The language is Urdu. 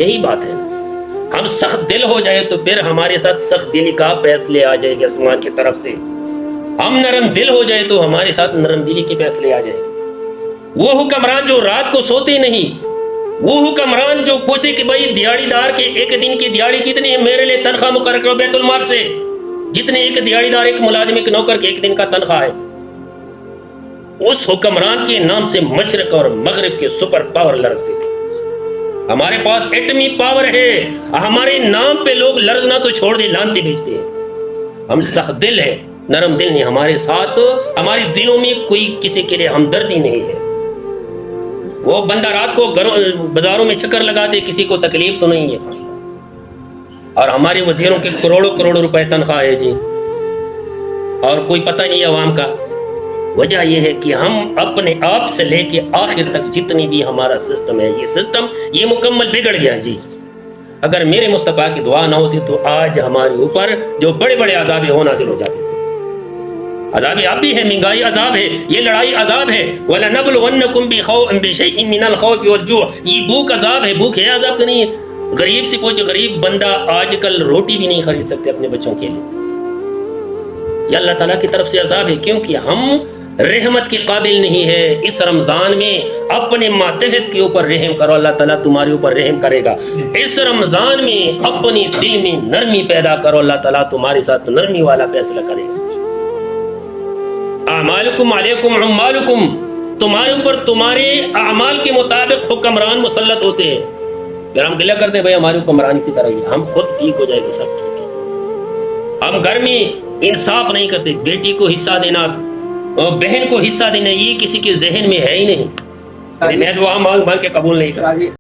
یہی بات ہے. ہم سخت دل ہو جائے تو پھر ہمارے ساتھ سخت دلی کا فیصلے آ جائے گی آسمان کی طرف سے. ہم نرم دل ہو جائے تو ہمارے ساتھ نرم دلی کے فیصلے آ جائے. وہ حکمران جو رات کو سوتے نہیں، وہ حکمران جو پوچھتے کہ بھائی دیہڑی دار کے ایک دن کی دیہڑی کتنی ہے، میرے لیے تنخواہ مقرر کرو بیت المال سے، جتنے ایک دیہڑی دار ایک ملازم ایک نوکر کے ایک دن کا تنخواہ ہے. اس حکمران کے نام سے مشرق اور مغرب کے سپر پاور لرزتے تھے. ہمارے پاس ایٹمی پاور ہے، ہمارے نام پہ لوگ لرزنا تو چھوڑ دے لانتے بھیجتے ہیں. ہم سخت دل ہے، نرم دل نہیں. ہمارے ساتھ ہمارے دلوں میں کوئی کسی کے لیے ہمدردی نہیں ہے. وہ بندہ رات کو بازاروں میں چکر لگاتے، کسی کو تکلیف تو نہیں ہے. اور ہمارے وزیروں کے کروڑوں کروڑوں روپے تنخواہ ہے جی، اور کوئی پتہ نہیں عوام کا. وجہ یہ ہے کہ ہم اپنے آپ سے لے کے آخر تک جتنی بھی ہمارا سسٹم ہے، یہ سسٹم یہ مکمل بگڑ گیا جی. اگر میرے مصطفیٰ کی دعا نہ ہوتی تو آج ہمارے اوپر جو بڑے بڑے عذاب ہو نازل ہو جاتے تھے. عذاب اب بھی ہے، مہنگائی عذاب ہے، یہ لڑائی عذاب ہے. وَلَنَبْلُوَنَّكُمْ بِشَيْءٍ مِّنَ الْخَوْفِ وَالْجُوعِ، یہ بھوک عذاب ہے. بھوک ہے عذاب کا نہیں ہے. غریب سے پوچھو، غریب بندہ آج کل روٹی بھی نہیں خرید سکتے اپنے بچوں کے لیے. یہ اللہ تعالیٰ کی طرف سے عذاب ہے، کیونکہ ہم رحمت کے قابل نہیں ہے. اس رمضان میں اپنے ماتحت کے اوپر رحم کرو، اللہ تعالیٰ تمہارے اوپر رحم کرے گا. اس رمضان میں اپنے دل میں نرمی پیدا کرو، اللہ تعالیٰ تمہارے ساتھ نرمی والا فیصلہ کرے گا. اعمالکم علیکم عمالکم، تمہارے اوپر تمہارے اعمال کے مطابق حکمران مسلط ہوتے ہیں. پھر ہم گلہ کرتے ہیں بھائی ہماری حکمران اسی طرح ہی، ہم خود ٹھیک ہو جائے گا، سب ٹھیک ہے. ہم گھر میں انصاف نہیں کرتے، بیٹی کو حصہ دینا، بہن کو حصہ دینا، یہ کسی کے ذہن میں ہے ہی نہیں. میں دعا مانگ مانگ کے قبول نہیں کرتا.